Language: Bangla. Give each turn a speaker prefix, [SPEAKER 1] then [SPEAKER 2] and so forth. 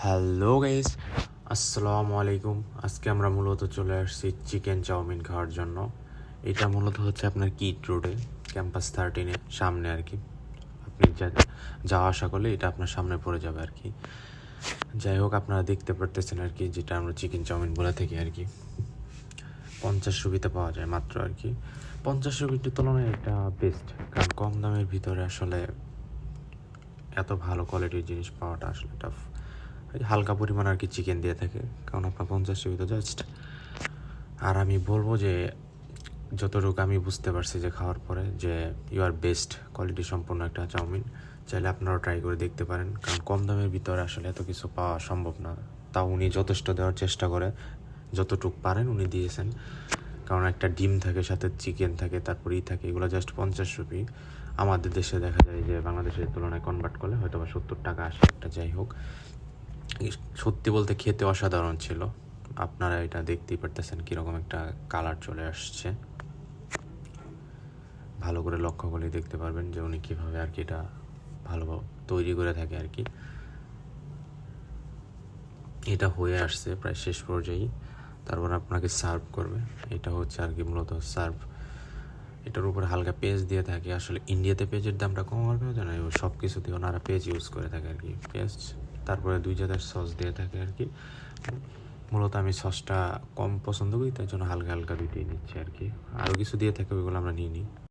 [SPEAKER 1] হ্যালো গাইস, আসসালামু আলাইকুম। আজকে আমরা মূলত চলে আসছি চিকেন চাউমিন খাওয়ার জন্য। এটা মূলত হচ্ছে আপনার কিট রোডে, ক্যাম্পাস 13-এর সামনে আর কি। আপনি যাওয়া আসা করলে এটা আপনার সামনে পড়ে যাবে আর কি। যাই হোক, আপনারা দেখতে পারতেছেন আর কি, যেটা আমরা চিকেন চাউমিন বলে থাকি আর কি। 50 রুপিতে পাওয়া যায় মাত্র আর কি। 50 রুপির তুলনায় এটা বেস্ট, কারণ কম দামের ভিতরে আসলে এত ভালো কোয়ালিটির জিনিস পাওয়াটা আসলে টাফ। হালকা পরিমাণ আর কি চিকেন দিয়ে থাকে, কারণ আপনার 50 রুপি তো জাস্ট। আর আমি বলবো যে যতটুকু আমি বুঝতে পারছি যে খাওয়ার পরে, যে ইউ আর বেস্ট কোয়ালিটি সম্পন্ন একটা চাউমিন। চাইলে আপনারাও ট্রাই করে দেখতে পারেন, কারণ কম দামের ভিতরে আসলে এত কিছু পাওয়া সম্ভব না। তাও উনি যথেষ্ট দেওয়ার চেষ্টা করে, যতটুকু পারেন উনি দিয়েছেন। কারণ একটা ডিম থাকে, সাথে চিকেন থাকে, তারপরেই থাকে, এগুলো জাস্ট 50 রুপি। আমাদের দেশে দেখা যায় যে বাংলাদেশের তুলনায় কনভার্ট করলে হয়তো বা 70 টাকা আসে একটা। যাই হোক, সত্যি বলতে খেতে অসাধারণ ছিল। আপনারা এটা দেখতেই পারতেছেন কীরকম একটা কালার চলে আসছে। ভালো করে লক্ষ্য করলে দেখতে পারবেন যে উনি কীভাবে আর কি এটা ভালোভাবে তৈরি করে থাকে আর কি। এটা হয়ে আসছে প্রায় শেষ পর্যায়ে, তারপর আপনাকে সার্ভ করবে। এটা হচ্ছে আর কি মূলত সার্ভ। এটার উপরে হালকা পেঁয়াজ দিয়ে থাকে। আসলে ইন্ডিয়াতে পেঁয়াজের দামটা কম হওয়ার কেন জানা, সব কিছুতে ওনারা পেঁয়াজ ইউজ করে থাকে আর কি। পেঁয়াজ, তারপরে 2 জাতের সস দিয়ে থাকে আর কি। মূলত আমি সসটা কম পছন্দ করি, তাই জন্য হালকা হালকা দুইটাই নিচ্ছি আর কি। আরও কিছু দিয়ে থাকে, ওইগুলো আমরা নিই নি।